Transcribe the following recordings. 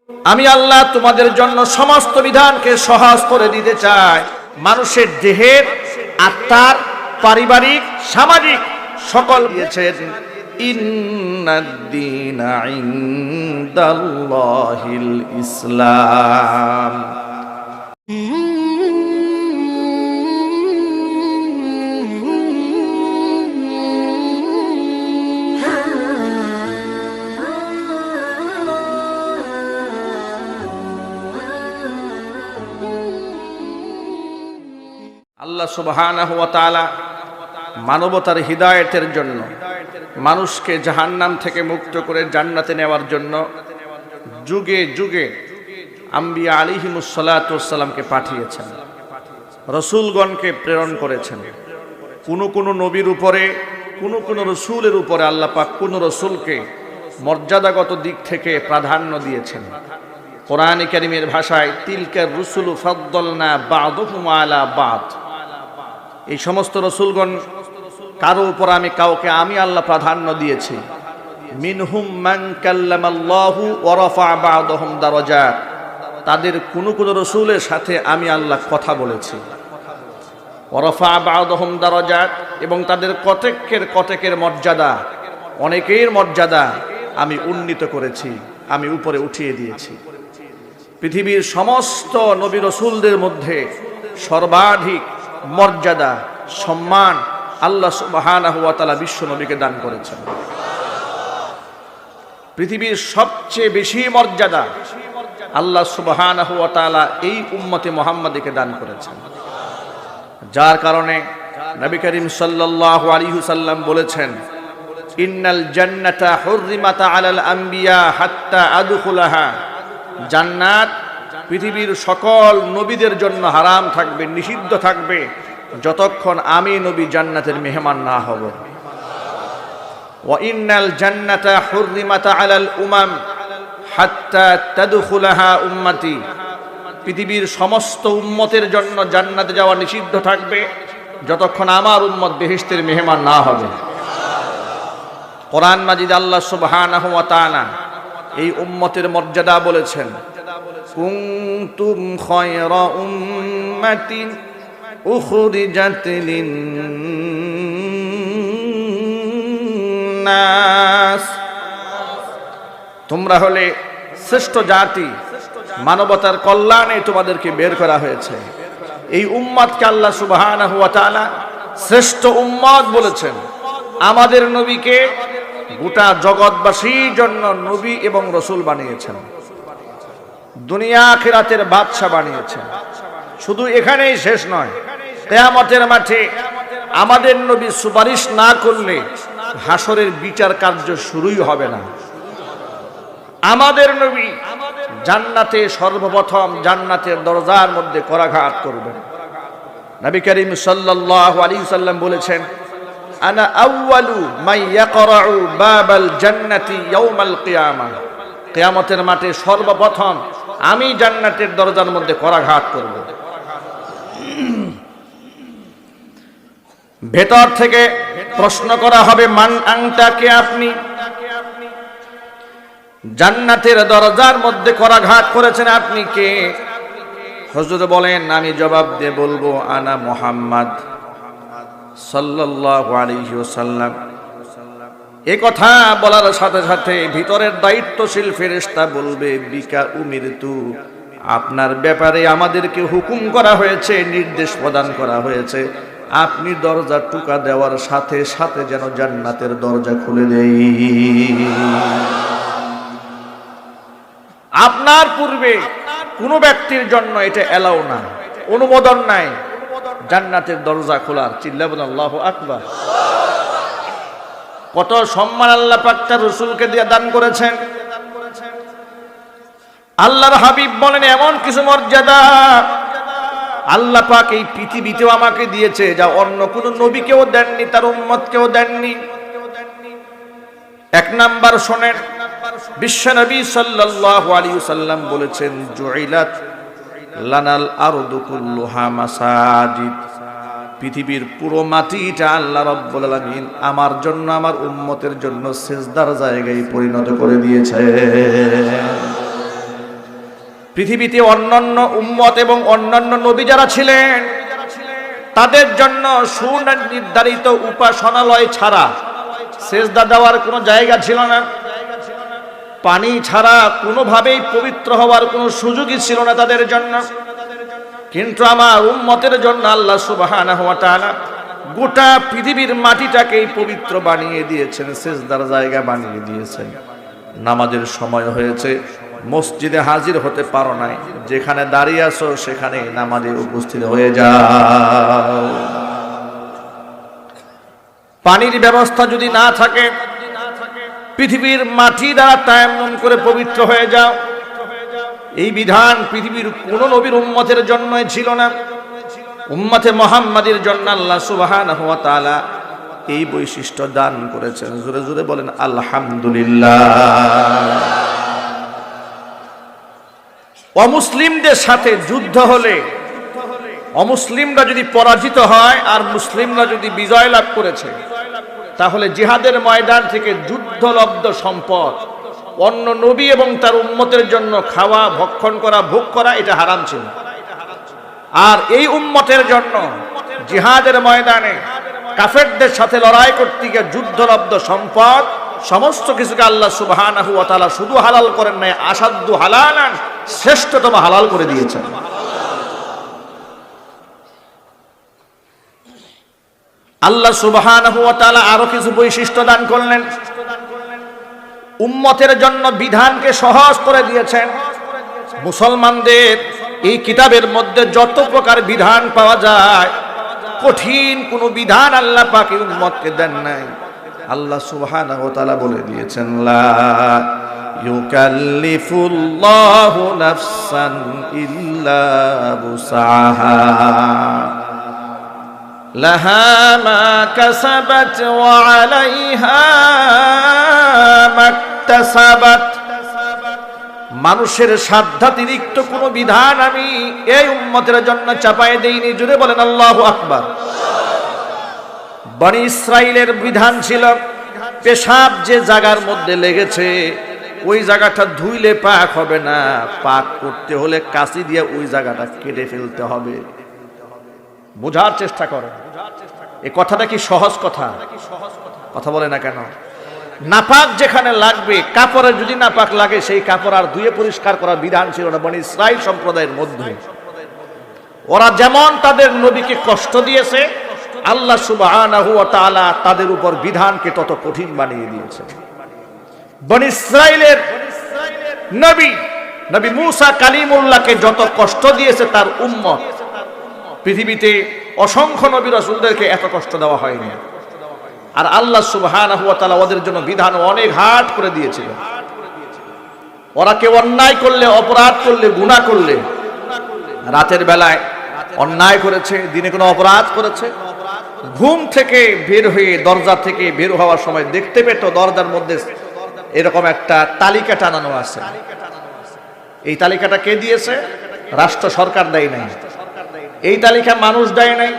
আমি আল্লাহ তোমাদের জন্য সমস্ত বিধানকে সহজ করে দিতে চাই। মানুষের দেহের, আত্মার, পারিবারিক, সামাজিক সকল দিয়েছেন। ইন্নাদ-দীনা ইনদাল্লাহিল ইসলাম। আল্লাহ সুবহানাহু ওয়া তাআলা মানবতার হিদায়াতের জন্য, মানুষকে জাহান্নাম থেকে মুক্ত করে জান্নাতে নেওয়ার জন্য যুগে যুগে আম্বিয়া আলাইহিমুস সালাতু ওয়াস সালামকে পাঠিয়েছেন, রাসূলগণকে প্রেরণ করেছেন। কোন নবীর উপরে, কোন রাসূলের উপরে আল্লাহ পাক কোন রাসূলকে মর্যাদাগত দিক থেকে প্রাধান্য দিয়েছেন। কোরআনে কারীমের ভাষায় তিলকার রুসুলু ফাদ্দালনা বা'দুহুম আলা বা'দ। এই সমস্ত রাসূলগণ কারো উপর কাউকে আমি আল্লাহ প্রাধান্য দিয়েছি। মিনহুম মান কাল্লামাল্লাহু ওয়া রাফা'a বা'দাহুম দারাজাত। তাদের কোন রাসূলের সাথে আমি আল্লাহ কথা বলেছি। ওয়া রাফা'a বা'দাহুম দারাজাত, এবং তাদের কতেকের মর্যাদা, অনেকের মর্যাদা আমি উন্নীত করেছি, আমি উপরে উঠিয়ে দিয়েছি। পৃথিবীর সমস্ত নবী রাসূলদের মধ্যে সর্বাধিক মর্যাদা, সম্মান আল্লাহ সুবহানাহু ওয়া তাআলা বিশ্ব নবীকে দান করেছেন। পৃথিবীর সবচেয়ে বেশি মর্যাদা আল্লাহ সুবহানাহু ওয়া তাআলা এই উম্মতে মুহাম্মাদীকে দান করেছেন। যার কারণে নবী করিম সাল্লাল্লাহু আলাইহি ওয়াসাল্লাম বলেছেন, ইন্নাল জান্নাতা হুররিমাত আলাল আম্বিয়া হাত্তা আদখুলাহা। জান্নাত পৃথিবীর সকল নবীদের জন্য হারাম থাকবে, নিষিদ্ধ থাকবে, যতক্ষণ আমি নবী জান্নাতের মেহমান না হব। ওয়া ইন্নাল জান্নাতা হুররিমাত আলাল উমাম হাত্তা তাদখুলাহা উম্মতি। পৃথিবীর সমস্ত উম্মতের জন্য জান্নাতে যাওয়া নিষিদ্ধ থাকবে, যতক্ষণ আমার উম্মত বেহেশতের মেহমান না হবে। কোরআন মাজিদ আল্লাহ সুবহানাহু ওয়া তাআলা এই উম্মতের মর্যাদা বলেছেন, কুনতুম খায়রা উম্মাতিন উখরিজাত লিন-নাস। তোমরা হলে শ্রেষ্ঠ জাতি, মানবতার কল্যাণে তোমাদেরকে বের করা হয়েছে। এই উম্মতকে আল্লাহ সুবহানাহু ওয়া তাআলা শ্রেষ্ঠ উম্মত বলেছেন। আমাদের নবীকে গোটা জগৎবাসীর জন্য নবী এবং রাসূল বানিয়েছেন, দুনিয়া আখিরাতের বাদশা বানিয়েছেন। শুধু এখানেই শেষ নয়, কিয়ামতের মাঠে আমাদের নবী সুপারিশ না করলে হাসরের বিচার কার্য শুরুই হবে না। আমাদের নবী জান্নাতে সর্বপ্রথম জান্নাতের দরজার মধ্যে করাঘাত করবেন। নবী করিম সাল্লাল্লাহু আলাইহি ওয়াসাল্লাম বলেছেন, আনা আউয়ালু মান ইয়াকরাউ বাবাল জান্নাতি ইয়াউমাল কিয়ামা। কিয়ামতের মাঠে সর্বপ্রথম আমি জান্নাতের দরজার মধ্যে করাঘাত করব। ভেতর থেকে প্রশ্ন করা হবে, মান আনতা, কে আপনি? জান্নাতের দরজার মধ্যে করাঘাত করেছেন, আপনি কে? হুজুর বলেন, আমি জবাব দিয়ে বলবো, আনা মুহাম্মদ সাল্লাল্লাহু আলাইহি ওয়াসাল্লাম। এই কথা বলার সাথে সাথে ভিতরের দায়িত্বশীল ফেরেশতা বলবে, বিকা উমিরতু, আপনার ব্যাপারে আমাদেরকে হুকুম করা হয়েছে, নির্দেশ প্রদান করা হয়েছে, আপনি দরজা টুকা দেওয়ার সাথে সাথে যেন জান্নাতের দরজা খুলে দেই। আপনার পূর্বে কোনো ব্যক্তির জন্য এটা এলাও না, অনুমোদন নাই জান্নাতের দরজা খোলার। চিল্লা বলেন আল্লাহু আকবার। কত সম্মান আল্লাহ পাক তার রাসূলকে দিয়ে দান করেছেন। আল্লাহর হাবিব বলেন, এমন কিছু মর্যাদা আল্লাহ পাক এই পৃথিবীতেও আমাকে দিয়েছে যা অন্য কোন নবীকেও দেননি, তার উম্মতকেও দেননি। এক নাম্বার শোনেন, বিশ্বনবী সাল্লাল্লাহু আলাইহি ওয়াসাল্লাম বলেছেন, জুইলাত লানাল আরদু কুল্লুহা মাসাজিদ। পৃথিবীর পুরো মাটিটা আল্লাহ রাব্বুল আলামিন আমার জন্য, আমার উম্মতের জন্য সিজদার জায়গায় পরিণত করে দিয়েছে। পৃথিবীতে অন্যান্য উম্মত এবং অন্যান্য নবী যারা ছিলেন তাদের জন্য সুনির্ধারিত উপাসনালয় ছাড়া সেজদা দেওয়ার কোনো জায়গা ছিল না, পানি ছাড়া কোনোভাবেই পবিত্র হওয়ার কোনো সুযোগই ছিল না তাদের জন্য। কিন্তু আমার উম্মতের জন্য আল্লাহ সুবহানাহু ওয়া তাআলা গোটা পৃথিবীর মাটিটাকেই পবিত্র বানিয়ে দিয়েছেন, সেজদার জায়গা বানিয়ে দিয়েছেন। নামাজের সময় হয়েছে, মসজিদে হাজির হতে পারো নাই, যেখানে দাঁড়িয়ে আছো সেখানে নামাজে উপস্থিত হয়ে যাও। পানির ব্যবস্থা যদি না থাকে, পৃথিবীর মাটি দ্বারা তায়াম্মুম করে পবিত্র হয়ে যাও। এই বিধান পৃথিবীর কোন নবীর উম্মতের জন্যই ছিল না। উম্মতে মুহাম্মাদের জন্য আল্লাহ সুবহানাহু ওয়া তাআলা এই বৈশিষ্ট্য দান করেছেন। জোরে জোরে বলেন আলহামদুলিল্লাহ। অমুসলিমদের সাথে যুদ্ধ হলে অমুসলিমরা যদি পরাজিত হয় আর মুসলিমরা যদি বিজয় লাভ করেছে, তাহলে জিহাদের ময়দান থেকে যুদ্ধলব্ধ সম্পদ অন্য নবী এবং তার উম্মতের জন্য খাওয়া, ভক্ষণ করা, ভোগ করা এটা হারাম ছিল। আর এই উম্মতের জন্য জিহাদের ময়দানে কাফেরদের সাথে লড়াই করতে গিয়ে যুদ্ধলব্ধ সম্পদ সমস্ত কিছুকে আল্লাহ সুবহানাহু ওয়া তাআলা শুধু হালাল করেন নাই, আসাদ্দু হালালান, শ্রেষ্ঠতম হালাল করে দিয়েছেন। আল্লাহ সুবহানাহু ওয়া তাআলা আরো কিছু বৈশিষ্ট্য দান করলেন। উম্মতের জন্য বিধানকে সহজ করে দিয়েছেন। মুসলমানদের এই কিতাবের মধ্যে যত প্রকার বিধান পাওয়া যায়, কঠিন কোনো বিধান আল্লাহ পাক এই উম্মতকে দেন নাই। আল্লাহ সুবহানাহু ওয়া তাআলা বলে দিয়েছেন, লা ইউকাল্লিফুল্লাহু নাফসান ইল্লা বুসআহা লাহা মা কাসাবাত ওয়া আলাইহা মাকতাসাবাত। মানুষের সাধ্যাতিরিক্ত কোনো বিধান আমি এই উম্মতের জন্য চাপায় দেইনি। জুড়ে বলেন আল্লাহু আকবার। বনি ইসরাইলের বিধান ছিল, পেশাব যে জায়গার মধ্যে লেগেছে ওই জায়গাটা ধুইলে পাক হবে না, পাক করতে হলে কাঁচি দিয়ে ওই জায়গাটা কেটে ফেলতে হবে। বোঝার চেষ্টা করেন, এই কথাটা কি সহজ কথা? কথা বলে না কেন? নাপাক যেখানে লাগবে, কাপড়ে যদি নাপাক লাগে সেই কাপড় আর ধুয়ে পরিষ্কার করার বিধান ছিল না বনি ইসরাইল সম্প্রদায়ের মধ্যে। ওরা যেমন তাদের নবীকে কষ্ট দিয়েছে, আল্লাহ সুবহানাহু ওয়া তাআলা তাদের উপর বিধানকে তত কঠিন বানিয়ে দিয়েছে। বনি ইসরাইলের নবী মুসা কালিমুল্লাহকে যত কষ্ট দিয়েছে তার উম্মত, পৃথিবীতে অসংখ্য নবী রাসূলদেরকে এত কষ্ট দেওয়া হয়নি। আর আল্লাহ সুবহানাহু ওয়া তাআলা ওদের জন্য বিধান অনেক হার্ড করে দিয়েছিল। ওরা কেউ অন্যায় করলে, অপরাধ করলে, গুনাহ করলে, রাতের বেলায় অন্যায় করেছে, দিনে কোনো অপরাধ করেছে, ঘুম থেকে বের হয়ে দরজা থেকে বের হওয়ার সময় দেখতে পেত দরজার মধ্যে এরকম একটা তালিকা টানানো আছে। এই তালিকাটা কে দিয়েছে? রাষ্ট্র সরকার দেয় নাই, এই তালিকা মানুষ দেয় নাই,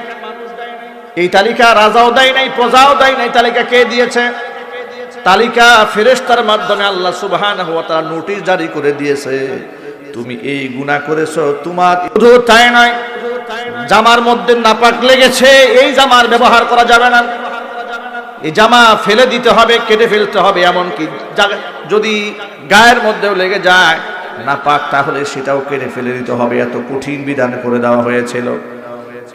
এই তালিকা রাজাও দেয় নাই, প্রজাও দেয় নাই। তালিকা কে দিয়েছে? তালিকা ফেরেশতার মাধ্যমে আল্লাহ সুবহানাহু ওয়া তাআলা নোটিশ জারি করে দিয়েছে, তুমি এই গুনাহ করেছো। তোমার শুধু তাই নয়, জামার মধ্যে নাপাক লেগেছে, এই জামার ব্যবহার করা যাবে না, এই জামা ফেলে দিতে হবে, কেটে ফেলতে হবে। এমনকি যদি গায়ের মধ্যেও লেগে যায় নাপাক, তাহলে সেটাও কেটে ফেলে দিতে হবে। এত কঠিন বিধান করে দেওয়া হয়েছিল।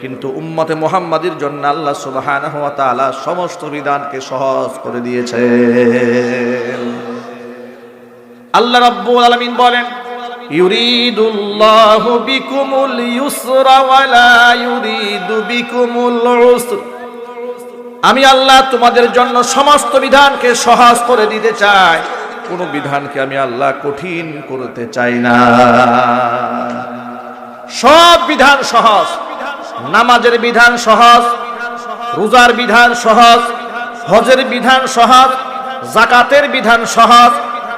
কিন্তু উম্মতে মুহাম্মাদের জন্য আল্লাহ সুবহানাহু ওয়া তাআলা সমস্ত বিধানকে সহজ করে দিয়েছেন। আল্লাহ রাব্বুল আলামিন বলেন, ইউরিদুল্লাহু বিকুমুল ইউসরা ওয়া লা ইউরিদু বিকুমুল উসর। আমি আল্লাহ তোমাদের জন্য সমস্ত বিধানকে সহজ করে দিতে চাই, কোনো বিধানকে আমি আল্লাহ কঠিন করতে চাই না। সব বিধান সহজ। নামাজের বিধান সহজ, রোজার বিধান সহজ, হজের বিধান সহজ, যাকাতের বিধান সহজ,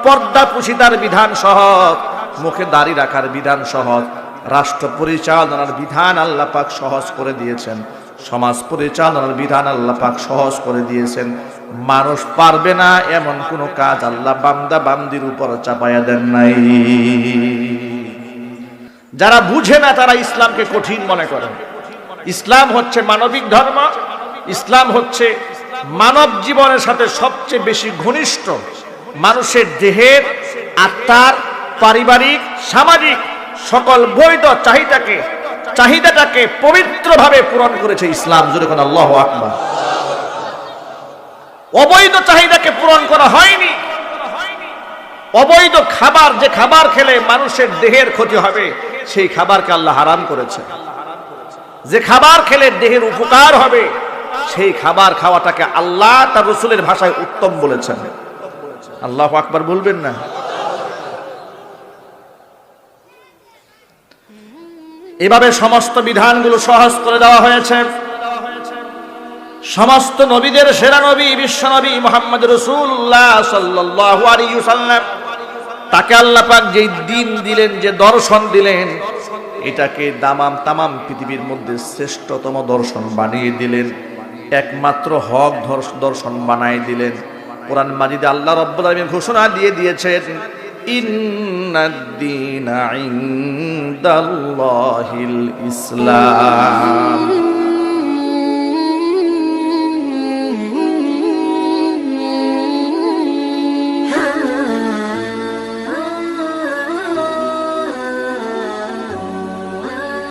পর্দা পুশিতার বিধান সহজ, মুখে দাড়ি রাখার বিধান সহজ, রাষ্ট্র পরিচালনার বিধান আল্লাহ পাক সহজ করে দিয়েছেন, সমাজ পরিচালনার বিধান আল্লাহ পাক সহজ করে দিয়েছেন। মানুষ পারবে না এমন কোনো কাজ আল্লাহ বান্দা বান্দির উপর চাপায়া দেন নাই। যারা বুঝে না তারা ইসলামকে কঠিন মনে করে। ইসলাম হচ্ছে মানবিক ধর্ম, ইসলাম হচ্ছে মানব জীবনের সাথে সবচেয়ে বেশি ঘনিষ্ঠ। মানুষের দেহের, আত্মার, পারিবারিক, সামাজিক সকল বৈধ চাহিদাটাকে পবিত্রভাবে পূরণ করেছে ইসলাম। জোরে কোন আল্লাহু আকবার। অবৈধ চাহিদাকে পূরণ করা হয়নি। অবৈধ খাবার, যে খাবার খেলে মানুষের দেহের ক্ষতি হবে, সেই খাবারকে আল্লাহ হারাম করেছে। যে খাবার খেলে দেহের উপকার হবে, সেই খাবার খাওয়াটাকে আল্লাহ তার রাসূলের ভাষায় উত্তম বলেছেন। আল্লাহু আকবার বলবেন না? এভাবে সমস্ত বিধানগুলো সহজ করে দেওয়া হয়েছে। সমস্ত নবীদের সেরা নবী বিশ্বনবী মুহাম্মদ রাসূলুল্লাহ সাল্লাল্লাহু আলাইহি ওয়াসাল্লাম, তাকে আল্লাহ পাক যেই দিন দিলেন, যে দর্শন দিলেন, এটাকে তামাম পৃথিবীর মধ্যে শ্রেষ্ঠতম দর্শন বানিয়ে দিলেন, একমাত্র হক দর্শন বানিয়ে দিলেন। কোরআন মাজিদে আল্লাহ রাব্বুল আলামিন ঘোষণা দিয়ে দিয়েছেন, ইন্নাদ-দীনা ইনদাল্লাহিল ইসলাম।